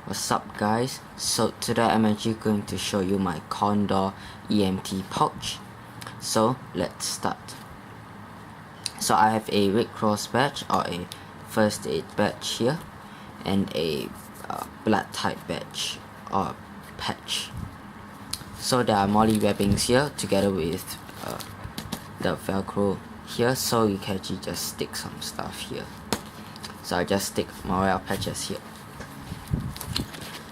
What's up guys? So today I'm actually going to show you my Condor Emt pouch. So let's start. So I have a Red Cross badge or a first aid badge here, and a blood type badge or patch. So there are molly webbings here together with the velcro here, so you can actually just stick some stuff here. So I just stick morale patches here.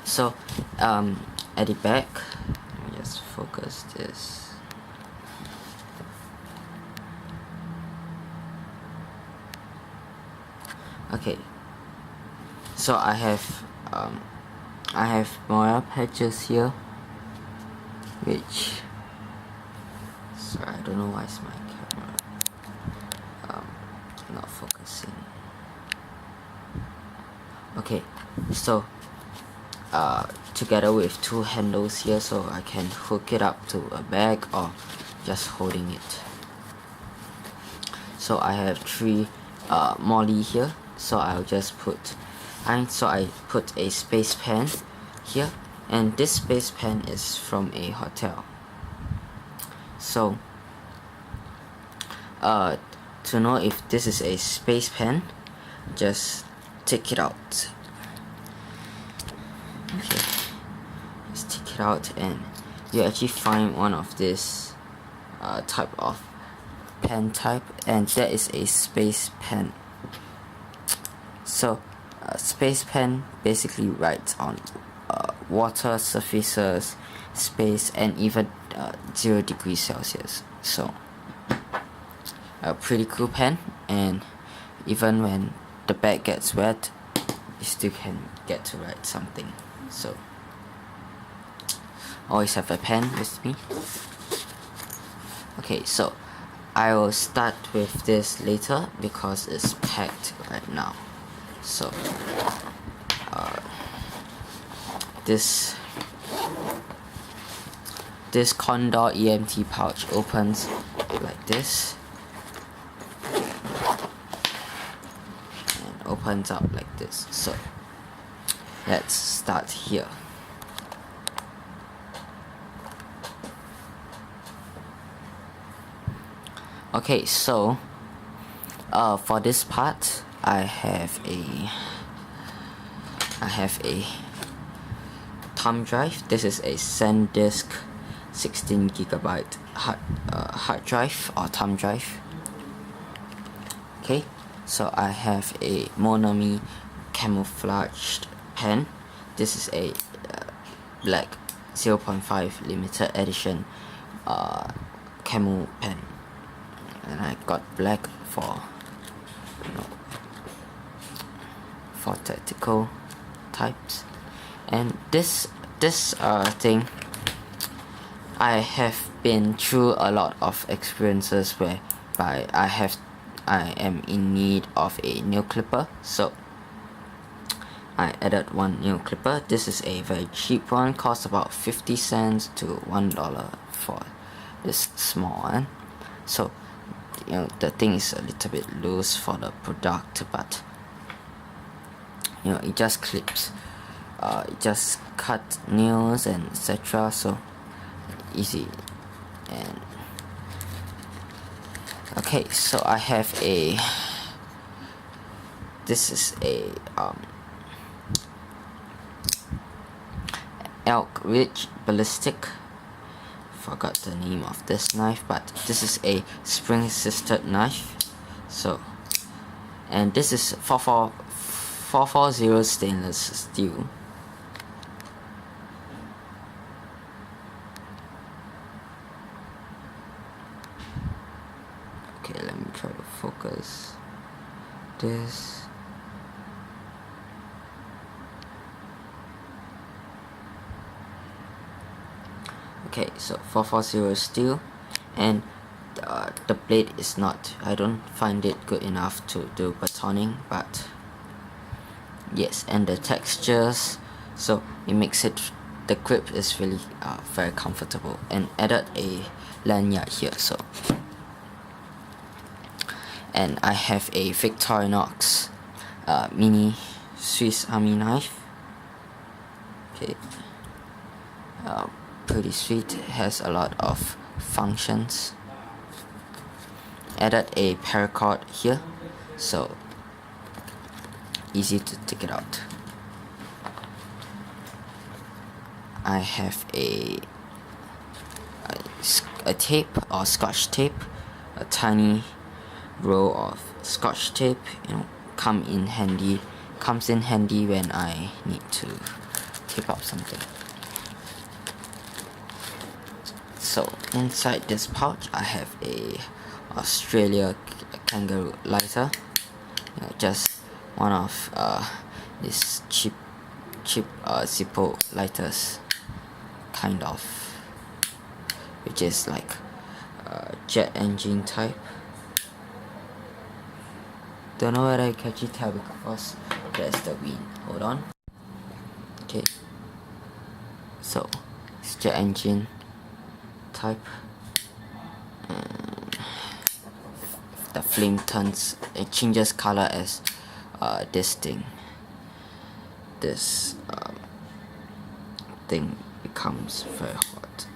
So at the back, let me just focus this. Okay, so I have morale patches here, which, sorry, I don't know why is my camera not focusing. Okay, so together with two handles here, so I can hook it up to a bag or just holding it. So I have three molly here, so I'll just put I put a space pen here, and this space pen is from a hotel. So to know if this is a space pen, just take it out. Okay, just take it out and you actually find one of this type of pen type, and that is a space pen. So space pen basically writes on water surfaces, space, and even 0 degrees Celsius. So a pretty cool pen, and even when the bag gets wet, you still can get to write something. So always have a pen with me. Okay, so I will start with this later because it's packed right now. So this Condor Emt pouch opens like this and opens up like this. So let's start here. Okay, so for this part I have a thumb drive. This is a SanDisk 16GB hard drive or thumb drive. Okay, so I have a Monami camouflaged pen. This is a black 0.5 limited edition camo pen, and I got black for tactical types. And this thing, I have been through a lot of experiences whereby I am in need of a nail clipper, so I added one nail clipper. This is a very cheap one, costs about 50 cents to $1 for this small one. So the thing is a little bit loose for the product, but it just clips, it just cut nails and etc. So easy. And okay, so I have this is a Elk Ridge ballistic. Forgot the name of this knife, but this is a spring assisted knife. So, and this is 440 stainless steel. Okay, let me try to focus this. Okay, so 440 steel, and the blade is not, I don't find it good enough to do batoning, but yes, and the textures, so it makes it, the grip is really very comfortable. And added a lanyard here, so, and I have a Victorinox mini Swiss Army knife. Okay, pretty sweet, has a lot of functions. Added a paracord here, so easy to take it out. I have a tape or scotch tape, a tiny roll of scotch tape, comes in handy when I need to tape up something. So inside this pouch I have a Australia kangaroo lighter, just one of this cheap Zippo lighters, kind of, which is like jet engine type. Don't know whether I catch it here because there's the wind. Hold on. Okay, so it's jet engine type. The flame it changes color as this thing becomes very hot.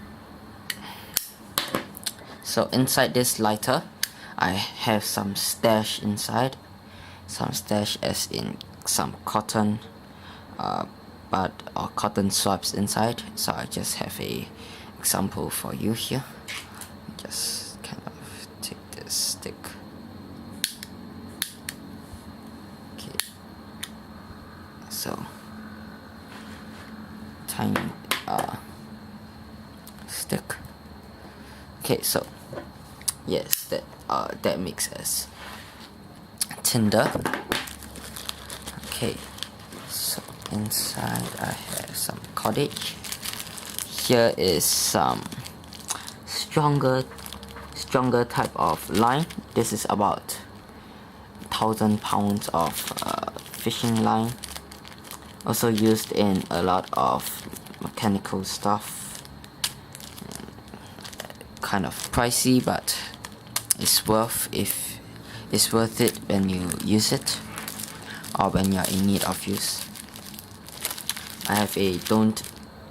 So inside this lighter I have some stash inside, as in some cotton bud or cotton swabs inside. So I just have a example for you here. Just kind of take this stick. Okay, so tiny stick. Okay, so yes, that makes as tinder. Okay, so inside I have some cordage. Here is some stronger type of line. This is about 1,000 pounds of fishing line, also used in a lot of mechanical stuff. Kind of pricey, but it's worth it when you use it or when you're in need of use. I have a don't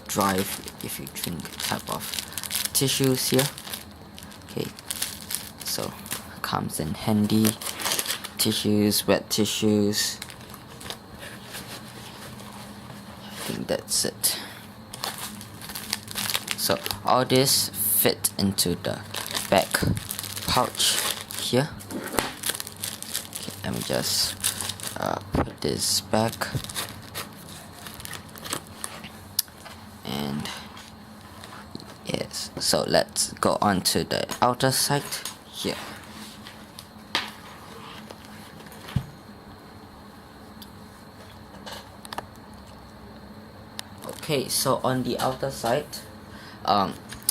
drive if you drink type of tissues here. Okay, so comes in handy. Tissues, wet tissues. I think that's it. So all this fit into the back pouch here. Okay, let me just put this back, and yes, so let's go on to the outer side here. Okay, so on the outer side,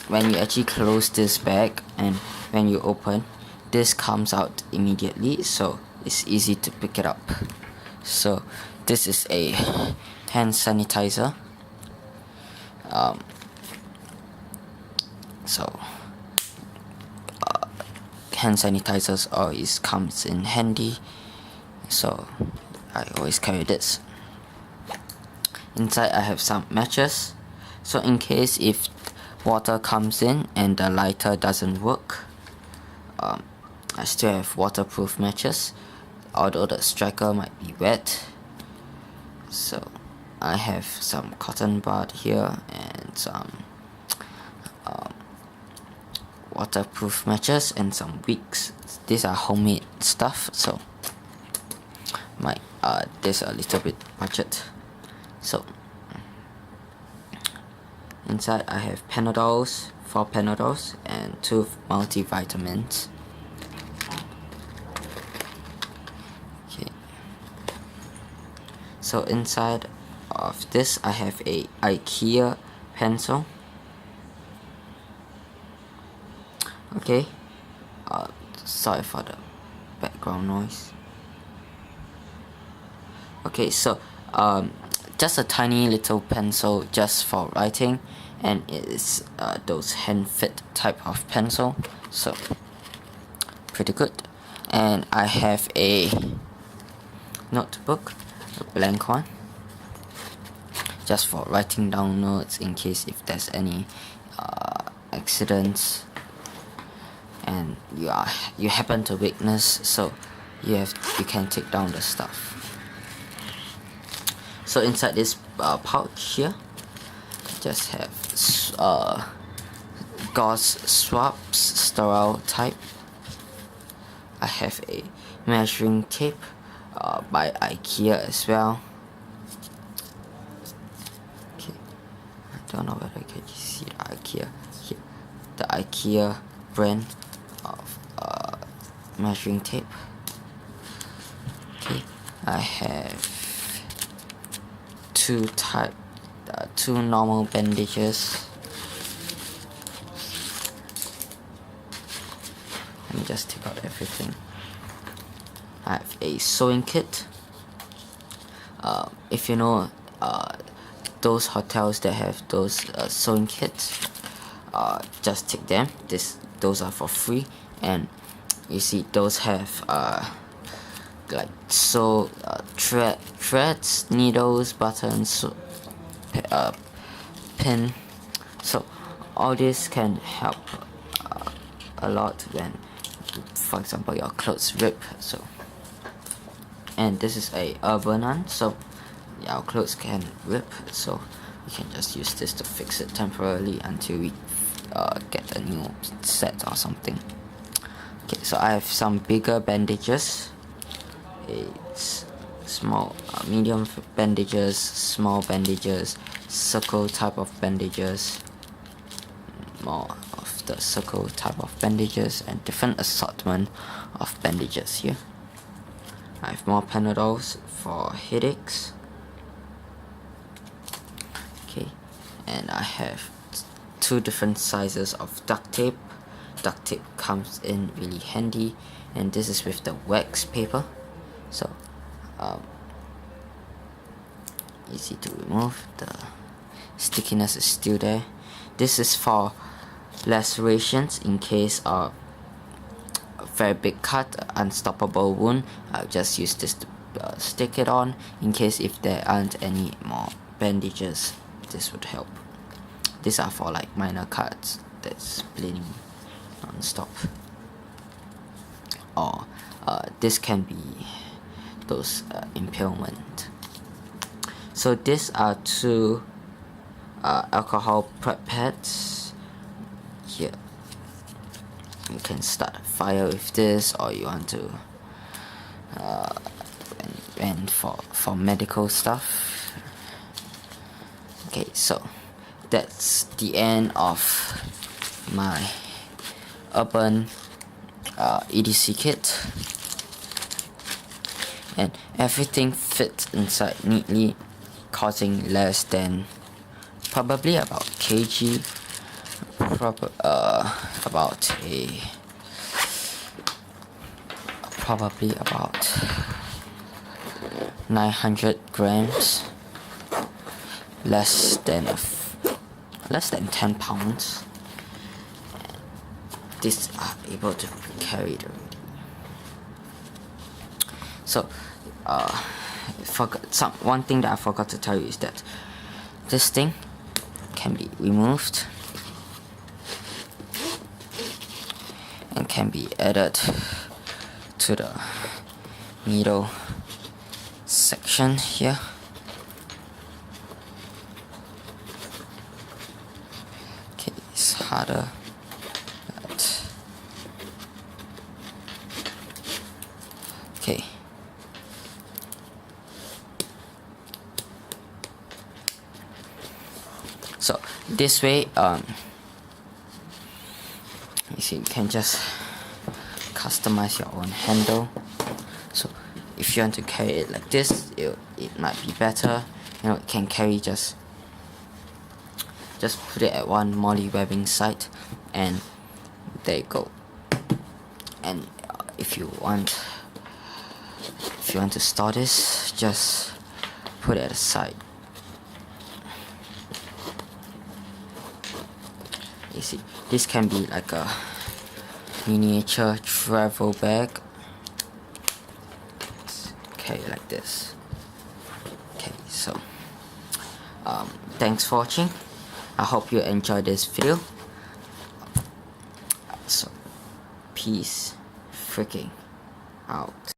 when you actually close this bag and when you open, this comes out immediately, so it's easy to pick it up. So this is a hand sanitizer. Hand sanitizers always comes in handy, so I always carry this. Inside I have some matches, so in case if water comes in and the lighter doesn't work, I still have waterproof matches, although the striker might be wet. So I have some cotton bud here and some waterproof matches and some wicks. These are homemade stuff, so there's a little bit budget. So inside I have Panadols, 4 Panadols and 2 multivitamins. Okay, so inside of this I have a IKEA pencil. Okay, sorry for the background noise. Okay, so just a tiny little pencil just for writing, and it is those hand fit type of pencil, so pretty good. And I have a notebook, a blank one. just for writing down notes in case if there's any accidents and you happen to witness, so you can take down the stuff. So inside this pouch here, just have gauze swabs, sterile type. I have a measuring tape by IKEA as well. Okay, I don't know whether you can see the IKEA here, the IKEA brand of measuring tape. Okay, I have two normal bandages. Let me just take out everything. I have a sewing kit. If you know those hotels that have those sewing kits, just take them. Those are for free, and you see those have like threads, needles, buttons, pin. So all this can help a lot when, for example, your clothes rip. So, and this is a urban one, so our clothes can rip, so we can just use this to fix it temporarily until we get a new set or something. Okay, so I have some bigger bandages, small, medium bandages, small bandages, circle type of bandages, more of the circle type of bandages, and different assortment of bandages here. I have more Panadols for headaches. Okay, and I have two different sizes of duct tape. Duct tape comes in really handy, and this is with the wax paper, so easy to remove. The stickiness is still there. This is for lacerations in case of a very big cut, unstoppable wound. I'll just use this to stick it on. In case if there aren't any more bandages, this would help. These are for like minor cuts that's bleeding non-stop, or this can be those impalement. So these are two alcohol prep pads here. You can start a fire with this, or you want to and for medical stuff. Okay, so that's the end of my Urban EDC kit, and everything fits inside neatly, causing less than probably about kg, probably about 900 grams, less than 10 pounds. These are able to be carried already. So one thing that I forgot to tell you is that this thing can be removed and can be added to the needle section here. Okay, it's harder. Okay. So this way, you see, you can just customize your own handle. So if you want to carry it like this, it might be better. You know, it can carry just put it at one molly webbing site, and there you go. And if you want to store this, just put it aside. You see, this can be like a miniature travel bag. Okay, like this. Okay, so Thanks for watching. I hope you enjoyed this video. So peace freaking out.